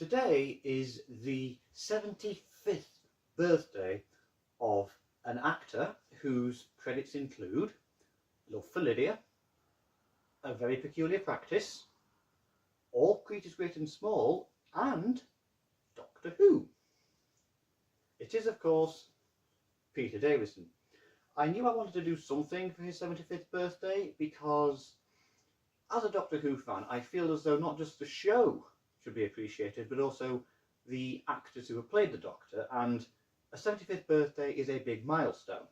Today is the 75th birthday of an actor whose credits include Love for Lydia, A Very Peculiar Practice, All Creatures Great and Small, and Doctor Who. It is, of course, Peter Davison. I knew I wanted to do something for his 75th birthday because, as a Doctor Who fan, I feel as though not just the show should be appreciated, but also the actors who have played the Doctor, and a 75th birthday is a big milestone.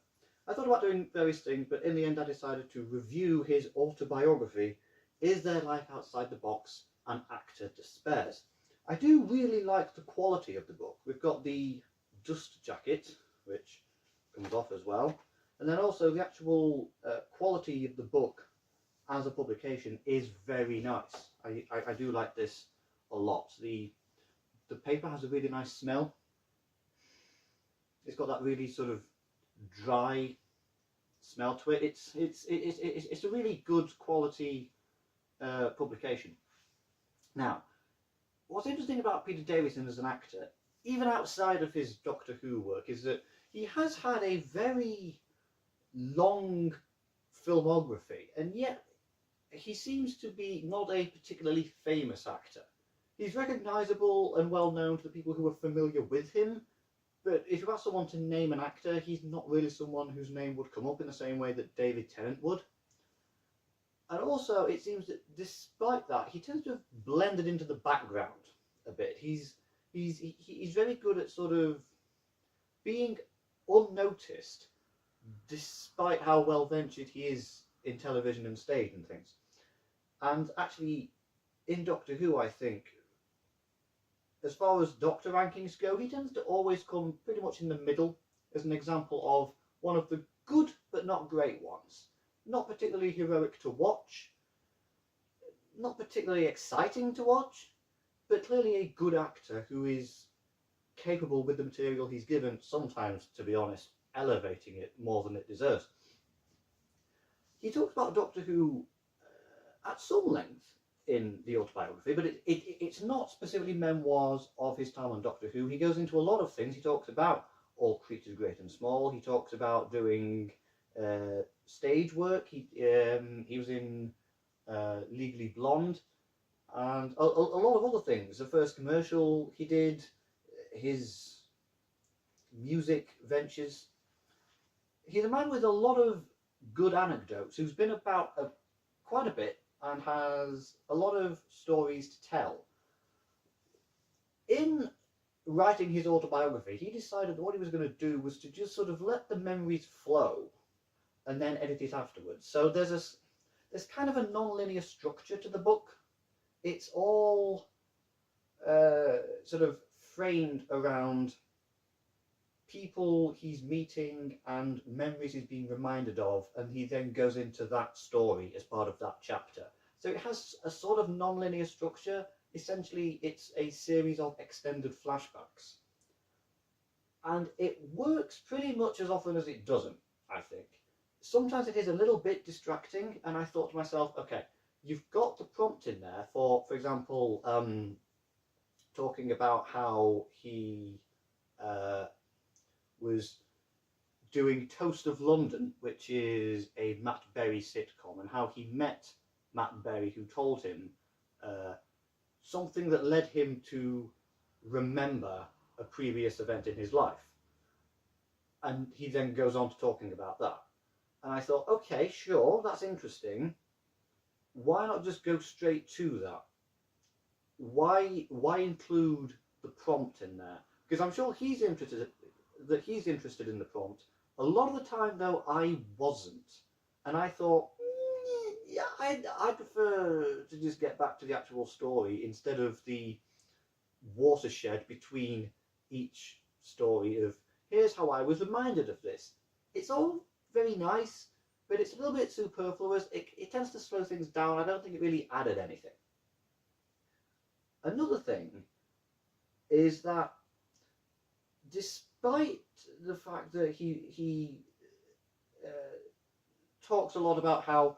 I thought about doing various things, but in the end I decided to review his autobiography, Is There Life Outside the Box? An Actor Despairs. I do really like the quality of the book. We've got the dust jacket, which comes off as well, and then also the actual quality of the book as a publication is very nice. I do like this a lot. The paper has a really nice smell. It's got that really sort of dry smell to it. It's a really good quality publication. Now, what's interesting about Peter Davison as an actor, even outside of his Doctor Who work, is that he has had a very long filmography, and yet he seems to be not a particularly famous actor. He's recognisable and well known to the people who are familiar with him, but if you ask someone to name an actor, he's not really someone whose name would come up in the same way that David Tennant would. And also, it seems that despite that, he tends to have blended into the background a bit. He's very good at sort of being unnoticed, despite how well ventured he is in television and stage and things. And actually, in Doctor Who, I think, as far as Doctor rankings go, he tends to always come pretty much in the middle as an example of one of the good but not great ones. Not particularly heroic to watch, not particularly exciting to watch, but clearly a good actor who is capable with the material he's given, sometimes, to be honest, elevating it more than it deserves. He talks about Doctor Who at some length in the autobiography, but it's not specifically memoirs of his time on Doctor Who. He goes into a lot of things. He talks about All Creatures Great and Small. He talks about doing stage work. He was in Legally Blonde, and a lot of other things. The first commercial he did, his music ventures. He's a man with a lot of good anecdotes, who's been about quite a bit and has a lot of stories to tell. In writing his autobiography, he decided that what he was going to do was to just sort of let the memories flow and then edit it afterwards. So there's kind of a non-linear structure to the book. It's all sort of framed around people he's meeting and memories he's being reminded of, and he then goes into that story as part of that chapter. So it has a sort of non-linear structure. Essentially, it's a series of extended flashbacks. And it works pretty much as often as it doesn't, I think. Sometimes it is a little bit distracting, and I thought to myself, okay, you've got the prompt in there for example, talking about how he was doing Toast of London, which is a Matt Berry sitcom, and how he met Matt Berry, who told him something that led him to remember a previous event in his life. And he then goes on to talking about that. And I thought, okay, sure, that's interesting. Why not just go straight to that? Why include the prompt in there? Because I'm sure he's interested in the prompt. A lot of the time, though, I wasn't. And I thought, yeah, I prefer to just get back to the actual story instead of the watershed between each story of, here's how I was reminded of this. It's all very nice, but it's a little bit superfluous. It tends to slow things down. I don't think it really added anything. Another thing is that despite the fact that he talks a lot about how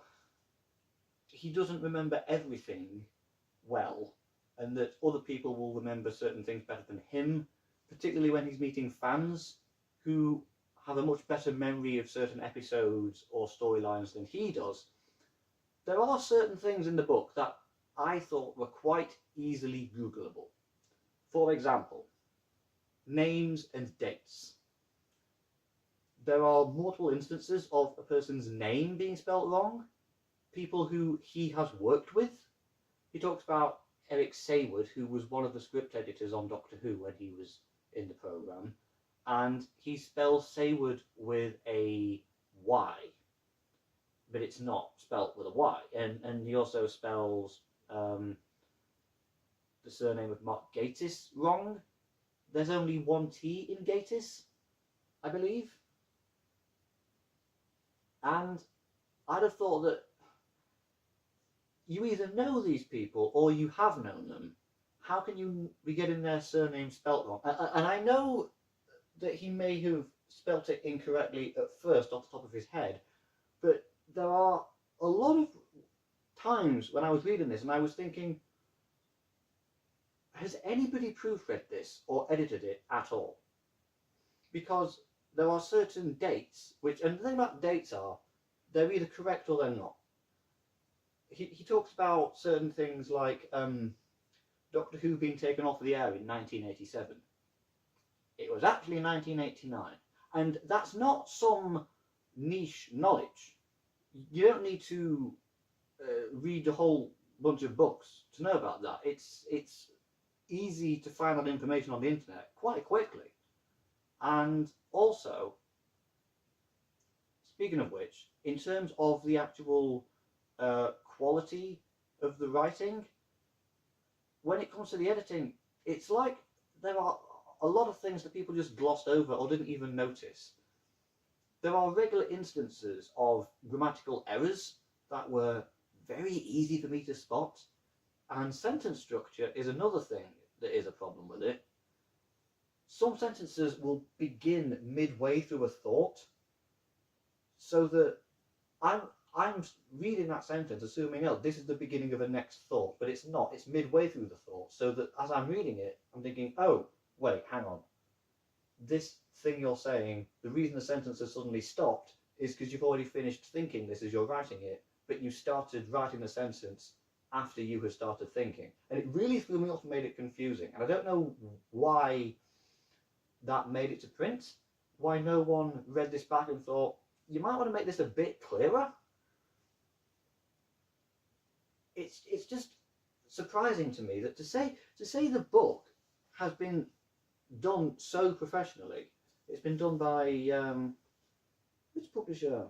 he doesn't remember everything well, and that other people will remember certain things better than him, particularly when he's meeting fans who have a much better memory of certain episodes or storylines than he does. There are certain things in the book that I thought were quite easily Googleable. For example, names and dates. There are multiple instances of a person's name being spelt wrong, people who he has worked with. He talks about Eric Saywood, who was one of the script editors on Doctor Who when he was in the programme, and he spells Saywood with a Y, but it's not spelt with a Y. And he also spells the surname of Mark Gatiss wrong. There's only one T in Gatiss, I believe. And I'd have thought that you either know these people or you have known them. How can you be getting their surname spelt wrong? And I know that he may have spelt it incorrectly at first off the top of his head, but there are a lot of times when I was reading this and I was thinking, has anybody proofread this or edited it at all? Because there are certain dates, which, and the thing about dates are, they're either correct or they're not. He talks about certain things like Doctor Who being taken off the air in 1987. It was actually 1989. And that's not some niche knowledge. You don't need to read a whole bunch of books to know about that. It's easy to find that information on the internet quite quickly. And also, speaking of which, in terms of the actual quality of the writing, when it comes to the editing, it's like there are a lot of things that people just glossed over or didn't even notice. There are regular instances of grammatical errors that were very easy for me to spot, and sentence structure is another thing that is a problem with it. Some sentences will begin midway through a thought, so that I'm reading that sentence assuming, oh, this is the beginning of a next thought, but it's not. It's midway through the thought, so that as I'm reading it, I'm thinking, oh, wait, hang on. This thing you're saying, the reason the sentence has suddenly stopped is because you've already finished thinking this as you're writing it, but you started writing the sentence after you had started thinking. And it really threw me off and made it confusing. And I don't know why that made it to print, why no one read this back and thought, you might want to make this a bit clearer. It's just surprising to me that to say the book has been done so professionally. It's been done by which publisher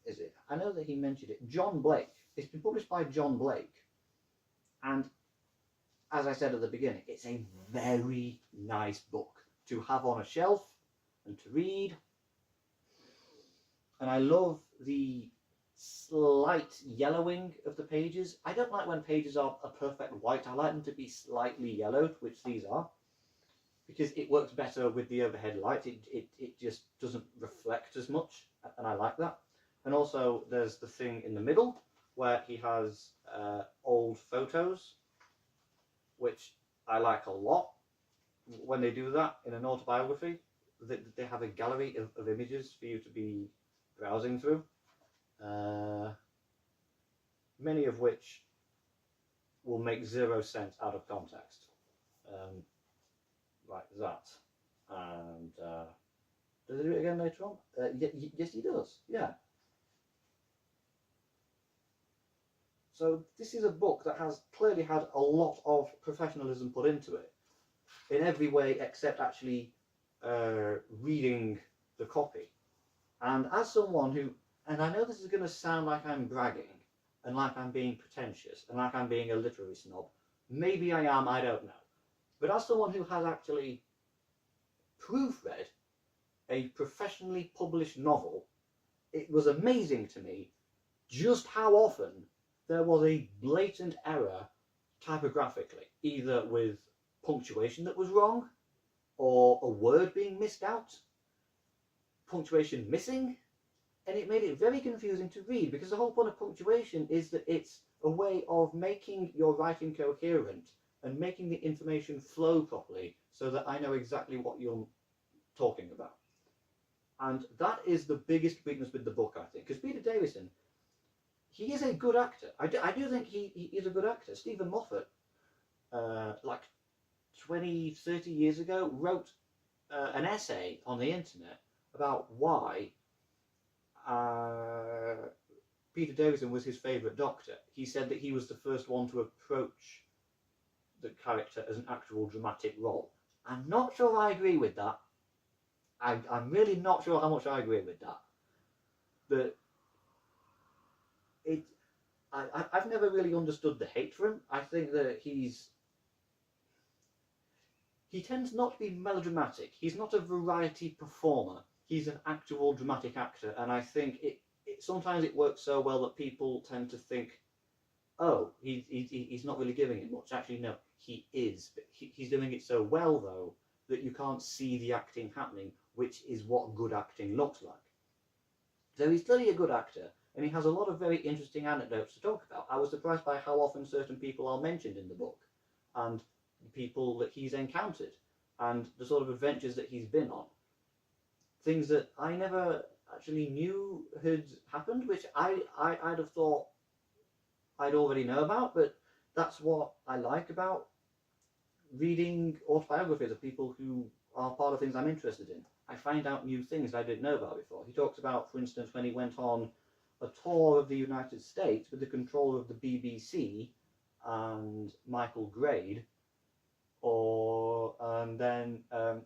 is it? I know that he mentioned it. John Blake. It's been published by John Blake, and as I said at the beginning, it's a very nice book to have on a shelf and to read. And I love the slight yellowing of the pages. I don't like when pages are a perfect white. I like them to be slightly yellowed, which these are, because it works better with the overhead light. It just doesn't reflect as much, and I like that. And also there's the thing in the middle where he has old photos, which I like a lot. When they do that in an autobiography, they have a gallery of images for you to be browsing through, many of which will make zero sense out of context, like that. And does he do it again later on? Yes, he does. Yeah. So this is a book that has clearly had a lot of professionalism put into it, in every way except actually reading the copy. And as someone who, and I know this is going to sound like I'm bragging, and like I'm being pretentious, and like I'm being a literary snob. Maybe I am, I don't know. But as someone who has actually proofread a professionally published novel, it was amazing to me just how often there was a blatant error typographically, either with punctuation that was wrong, or a word being missed out, punctuation missing, and it made it very confusing to read, because the whole point of punctuation is that it's a way of making your writing coherent and making the information flow properly so that I know exactly what you're talking about. And that is the biggest weakness with the book, I think, because Peter Davison, he is a good actor. I do think he is a good actor. Stephen Moffat, like 20, 30 years ago, wrote an essay on the internet about why Peter Davison was his favourite Doctor. He said that he was the first one to approach the character as an actual dramatic role. I'm not sure I agree with that. I'm really not sure how much I agree with that. But I've never really understood the hate for him. I think that he tends not to be melodramatic. He's not a variety performer. He's an actual dramatic actor, and I think sometimes it works so well that people tend to think, oh, he's not really giving it much. Actually, no, he is. But he's doing it so well, though, that you can't see the acting happening, which is what good acting looks like. So he's clearly a good actor, and he has a lot of very interesting anecdotes to talk about. I was surprised by how often certain people are mentioned in the book, and the people that he's encountered, and the sort of adventures that he's been on. Things that I never actually knew had happened, which I'd have thought I'd already know about, but that's what I like about reading autobiographies of people who are part of things I'm interested in. I find out new things I didn't know about before. He talks about, for instance, when he went on a tour of the United States with the controller of the BBC and Michael Grade, and then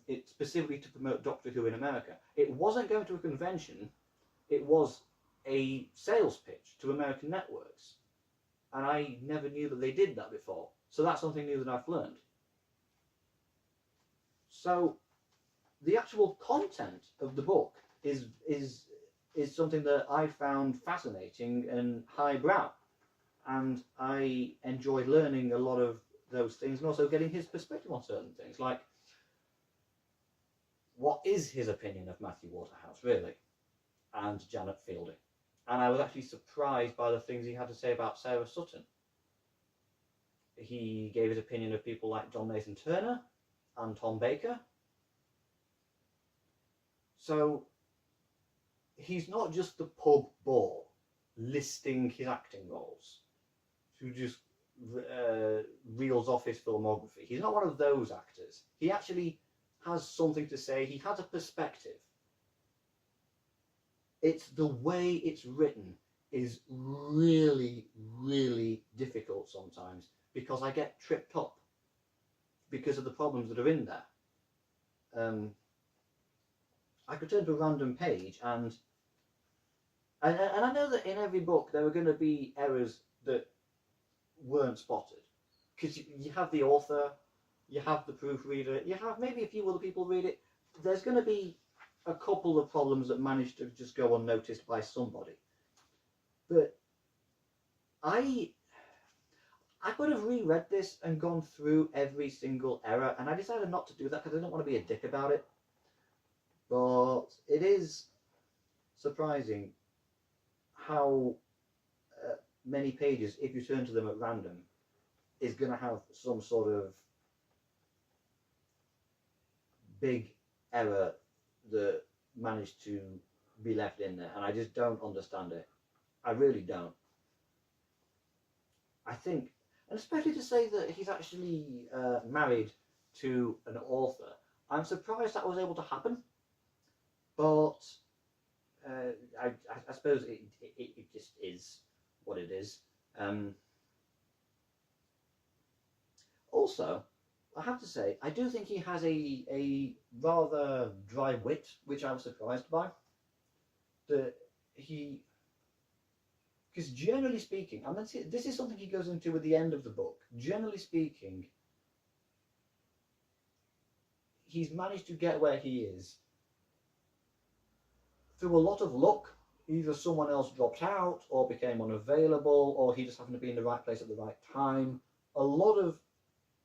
it specifically to promote Doctor Who in America. It wasn't going to a convention, it was a sales pitch to American networks. And I never knew that they did that before. So that's something new that I've learned. So the actual content of the book is something that I found fascinating and highbrow. And I enjoyed learning a lot of those things and also getting his perspective on certain things, like what is his opinion of Matthew Waterhouse, really, and Janet Fielding. And I was actually surprised by the things he had to say about Sarah Sutton. He gave his opinion of people like John Nathan Turner and Tom Baker. So he's not just the pub bore listing his acting roles, who just reels off his filmography. He's not one of those actors. He actually has something to say. He has a perspective. It's the way it's written is really, really difficult sometimes, because I get tripped up because of the problems that are in there. I could turn to a random page and I know that in every book there are going to be errors that weren't spotted, because you have the author, you have the proofreader, you have maybe a few other people read it. There's going to be a couple of problems that manage to just go unnoticed by somebody. But I could have reread this and gone through every single error, and I decided not to do that because I don't want to be a dick about it. But it is surprising how many pages, if you turn to them at random, is going to have some sort of big error that managed to be left in there, and I just don't understand it. I really don't. I think, and especially to say that he's actually married to an author, I'm surprised that was able to happen. But I suppose it just is what it is. Also, I have to say, I do think he has a rather dry wit, which I was surprised by. That because generally speaking, and this is something he goes into at the end of the book. Generally speaking, he's managed to get where he is through a lot of luck. Either someone else dropped out, or became unavailable, or he just happened to be in the right place at the right time. A lot of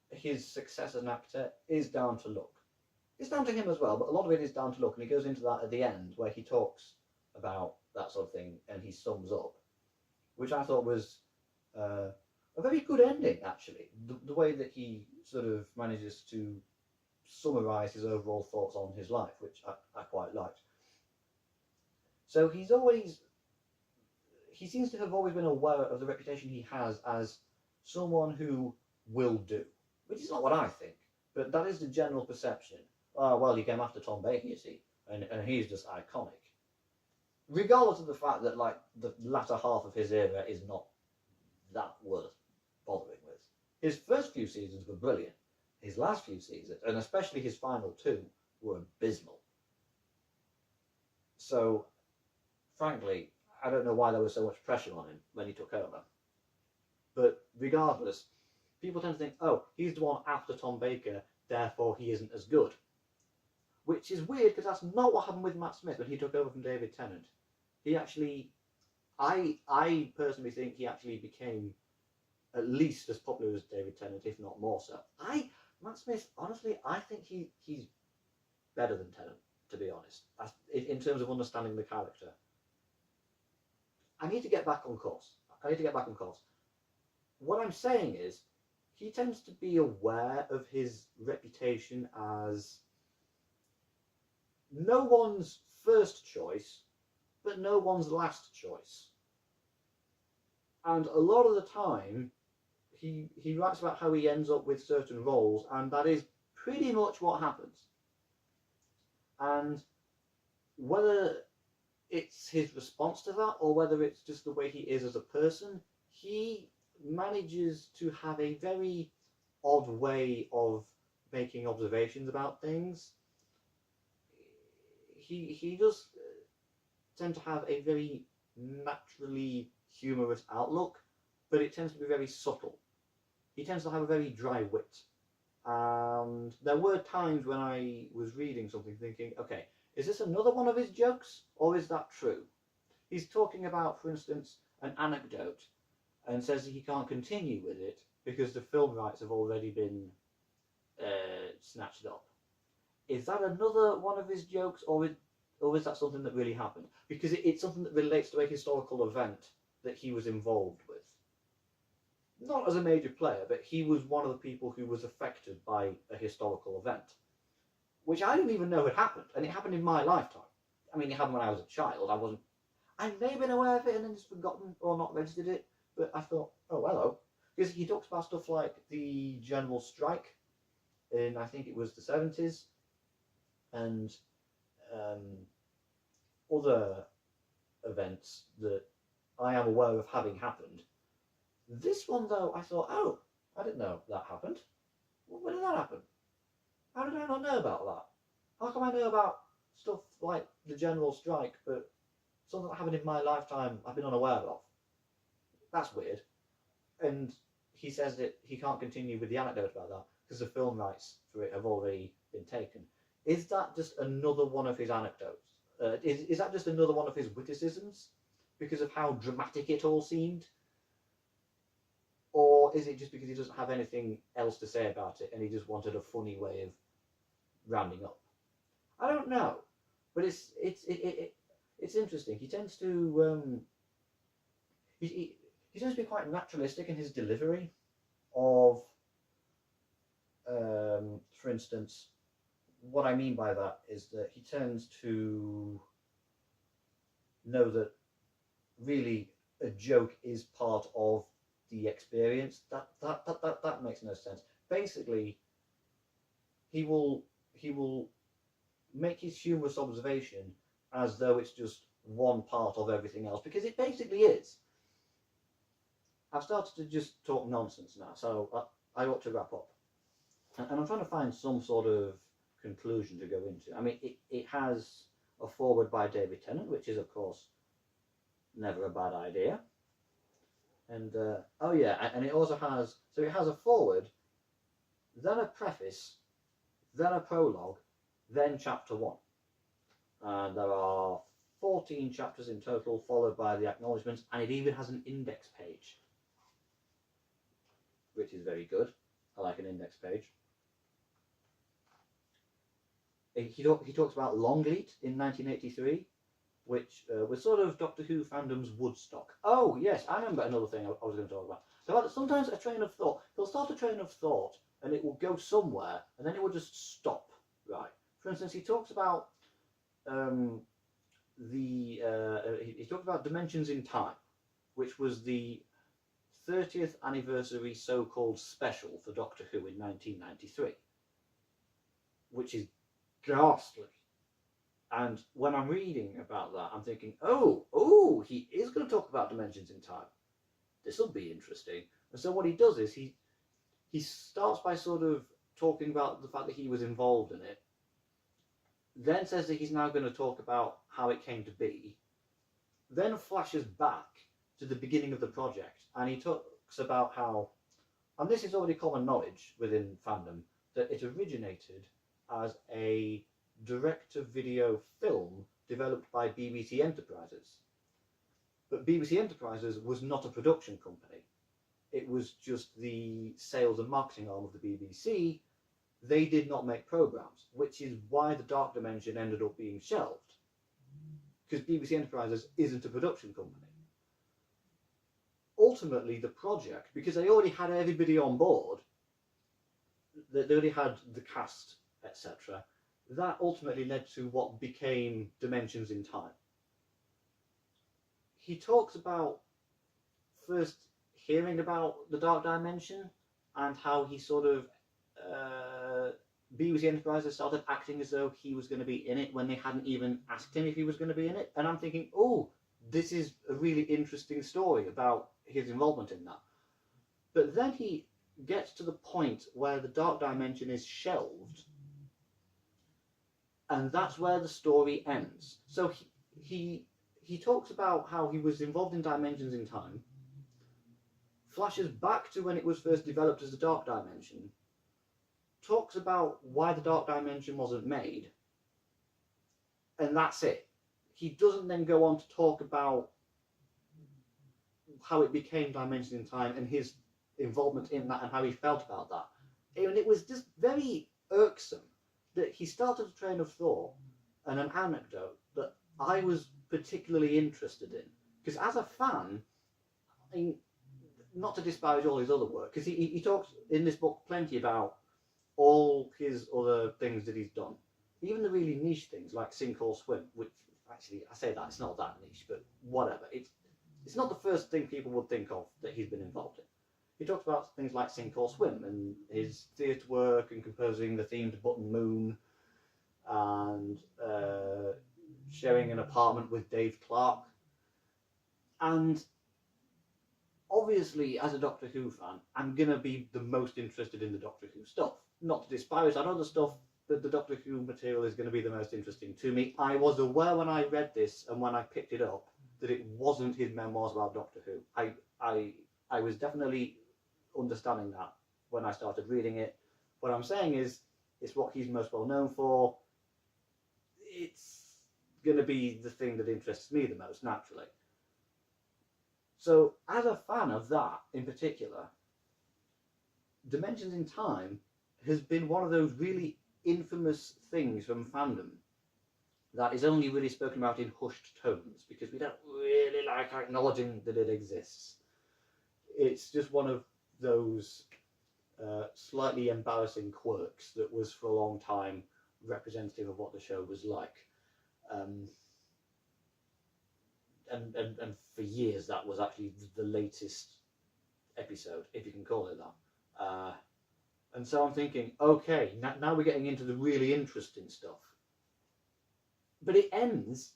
his success as an actor is down to luck. It's down to him as well, but a lot of it is down to luck, and he goes into that at the end, where he talks about that sort of thing, and he sums up, which I thought was a a very good ending, actually. The way that he sort of manages to summarise his overall thoughts on his life, which I quite liked. So he seems to have always been aware of the reputation he has as someone who will do, which is not what I think, but that is the general perception. Oh, well, he came after Tom Baker, you see, and he's just iconic. Regardless of the fact that, like, the latter half of his era is not that worth bothering with. His first few seasons were brilliant. His last few seasons, and especially his final two, were abysmal. So, frankly, I don't know why there was so much pressure on him when he took over. But regardless, people tend to think, oh, he's the one after Tom Baker, therefore he isn't as good. Which is weird, because that's not what happened with Matt Smith when he took over from David Tennant. He actually, I personally think he actually became at least as popular as David Tennant, if not more so. Matt Smith, honestly, I think he's better than Tennant, to be honest, in terms of understanding the character. I need to get back on course. What I'm saying is, he tends to be aware of his reputation as no one's first choice, but no one's last choice. And a lot of the time, he writes about how he ends up with certain roles, and that is pretty much what happens. And whether it's his response to that, or whether it's just the way he is as a person, he manages to have a very odd way of making observations about things. He does tend to have a very naturally humorous outlook, but it tends to be very subtle. He tends to have a very dry wit. And there were times when I was reading something thinking, okay, is this another one of his jokes, or is that true? He's talking about, for instance, an anecdote, and says that he can't continue with it because the film rights have already been snatched up. Is that another one of his jokes, or is that something that really happened? Because it's something that relates to a historical event that he was involved with. Not as a major player, but he was one of the people who was affected by a historical event, which I didn't even know had happened, and it happened in my lifetime. I mean, it happened when I was a child. I may have been aware of it and then just forgotten or not registered it, but I thought, oh, hello. Because he talks about stuff like the general strike in, I think it was the 70s, and other events that I am aware of having happened. This one, though, I thought, oh, I didn't know that happened. When did that happen? How did I not know about that? How come I know about stuff like the general strike, but something that happened in my lifetime I've been unaware of? That's weird. And he says that he can't continue with the anecdote about that because the film rights for it have already been taken. Is that just another one of his anecdotes? Is that just another one of his witticisms because of how dramatic it all seemed? Or is it just because he doesn't have anything else to say about it and he just wanted a funny way of rounding up? I don't know, but it's interesting. He tends to he tends to be quite naturalistic in his delivery of, for instance, what I mean by that is that he tends to know that really a joke is part of the experience. That makes no sense. Basically, he will make his humorous observation as though it's just one part of everything else, because it basically is. I've started to just talk nonsense now, so I ought to wrap up. And I'm trying to find some sort of conclusion to go into. I mean, it has a foreword by David Tennant, which is, of course, never a bad idea. And, oh yeah, and it also has, so it has a foreword, then a preface, then a prologue, then chapter 1. And there are 14 chapters in total, followed by the acknowledgements, and it even has an index page, which is very good. I like an index page. He talks about Longleat in 1983, which was sort of Doctor Who fandom's Woodstock. Oh, yes, I remember another thing I was going to talk about. So sometimes a train of thought, he'll start a train of thought and it will go somewhere and then it will just stop, right? For instance, he talks about he talked about Dimensions in Time, which was the 30th anniversary so-called special for Doctor Who in 1993, which is ghastly. And when I'm reading about that, I'm thinking, oh, he is going to talk about Dimensions in Time. This will be interesting. And so what he does is he starts by sort of talking about the fact that he was involved in it, then says that he's now going to talk about how it came to be, then flashes back to the beginning of the project, and he talks about how, and this is already common knowledge within fandom, that it originated as a direct-to-video film developed by BBC Enterprises. But BBC Enterprises was not a production company. It was just the sales and marketing arm of the BBC. They did not make programmes, which is why The Dark Dimension ended up being shelved. Because BBC Enterprises isn't a production company. Ultimately, the project, because they already had everybody on board, they already had the cast, etc., that ultimately led to what became Dimensions in Time. He talks about first hearing about the Dark Dimension and how he sort of BBC Enterprises started acting as though he was going to be in it when they hadn't even asked him if he was going to be in it. And I'm thinking, oh, this is a really interesting story about his involvement in that. But then he gets to the point where the Dark Dimension is shelved, and that's where the story ends. So he talks about how he was involved in Dimensions in Time, flashes back to when it was first developed as the Dark Dimension, talks about why the Dark Dimension wasn't made, and that's it. He doesn't then go on to talk about how it became Dimensions in Time and his involvement in that and how he felt about that. And it was just very irksome that he started a train of thought and an anecdote that I was particularly interested in. Because as a fan, I mean, not to disparage all his other work, because he talks in this book plenty about all his other things that he's done. Even the really niche things like Sink or Swim, which actually, I say that, it's not that niche, but whatever. It's not the first thing people would think of that he's been involved in. He talks about things like Sink or Swim and his theatre work and composing the theme to Button Moon and sharing an apartment with Dave Clark. And obviously, as a Doctor Who fan, I'm going to be the most interested in the Doctor Who stuff. Not to disparage that other stuff, but the Doctor Who material is going to be the most interesting to me. I was aware when I read this and when I picked it up that it wasn't his memoirs about Doctor Who. I was definitely understanding that when I started reading it. What I'm saying is, it's what he's most well known for. It's going to be the thing that interests me the most, naturally. So, as a fan of that in particular, Dimensions in Time has been one of those really infamous things from fandom that is only really spoken about in hushed tones because we don't really like acknowledging that it exists. It's just one of those slightly embarrassing quirks that was for a long time representative of what the show was like. And for years that was actually the latest episode, if you can call it that. And so I'm thinking, okay, now we're getting into the really interesting stuff. But it ends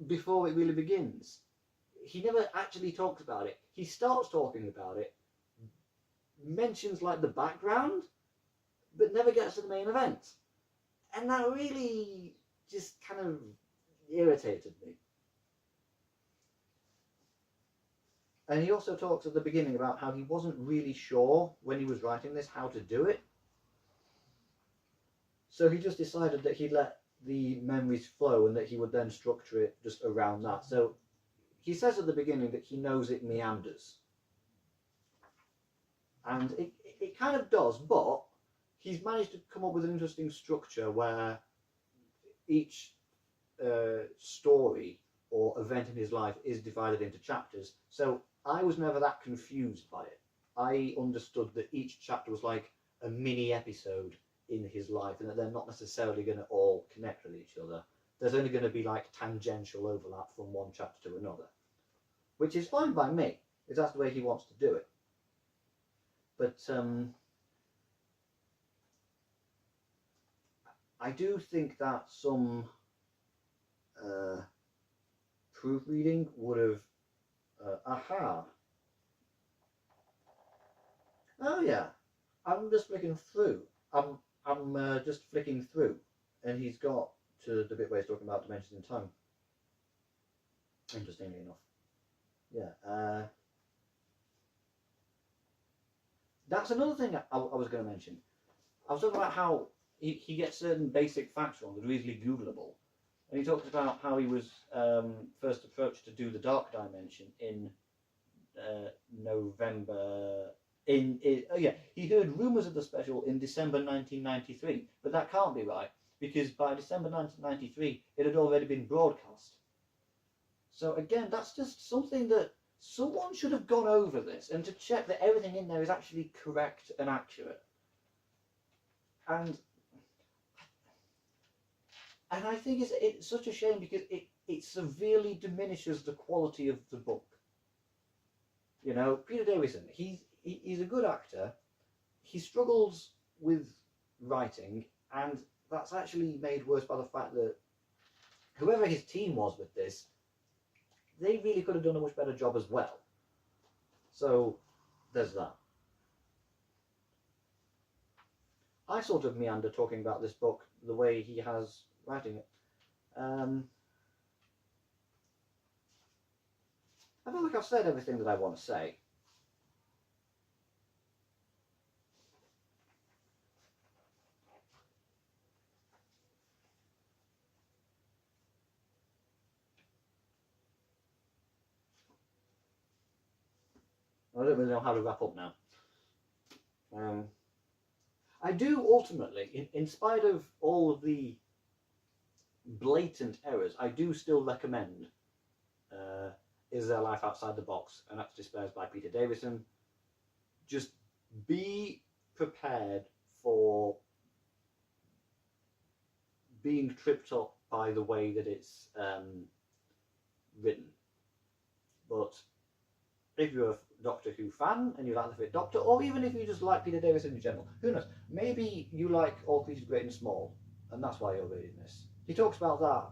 before it really begins. He never actually talks about it. He starts talking about it, mentions like the background, but never gets to the main event. And that really just kind of irritated me. And he also talks at the beginning about how he wasn't really sure when he was writing this how to do it. So he just decided that he'd let the memories flow and that he would then structure it just around that. So he says at the beginning that he knows it meanders. And it kind of does, but he's managed to come up with an interesting structure where each story or event in his life is divided into chapters. So I was never that confused by it. I understood that each chapter was like a mini episode in his life, and that they're not necessarily going to all connect with each other. There's only going to be like tangential overlap from one chapter to another, which is fine by me, if that's the way he wants to do it. But I do think that some proofreading would have aha. Oh yeah, I'm just flicking through. I'm just flicking through, and he's got to the bit where he's talking about dimensions in time. Interestingly enough, yeah. That's another thing I was going to mention. I was talking about how he gets certain basic facts wrong that are easily Googleable, and he talks about how he was first approached to do the Dark Dimension in November. He heard rumours of the special in December 1993, but that can't be right, because by December 1993 it had already been broadcast. So again, that's just something that someone should have gone over this and to check that everything in there is actually correct and accurate. And I think it's such a shame, because it severely diminishes the quality of the book. You know, Peter Davison, he's a good actor. He struggles with writing, and that's actually made worse by the fact that whoever his team was with this, they really could have done a much better job as well. So there's that. I sort of meander talking about this book the way he has writing it. I feel like I've said everything that I want to say. I don't really know how to wrap up now. I do ultimately, in spite of all of the blatant errors, I do still recommend Is There Life Outside the Box? And That's Despairs by Peter Davison. Just be prepared for being tripped up by the way that it's written. But if you're a Doctor Who fan and you like the Fifth Doctor, or even if you just like Peter Davison in general, who knows? Maybe you like All Creatures Great and Small, and that's why you're reading this. He talks about that,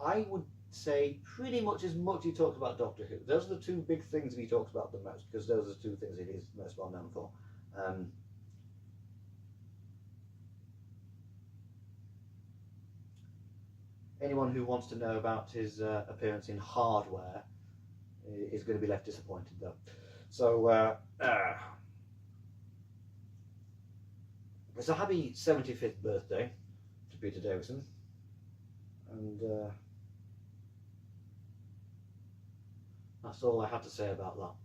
I would say, pretty much as much he talks about Doctor Who. Those are the two big things that he talks about the most, because those are the two things that he's most well known for. Anyone who wants to know about his appearance in Hardware is going to be left disappointed, though. So, it's a happy 75th birthday to Peter Davison, and that's all I had to say about that.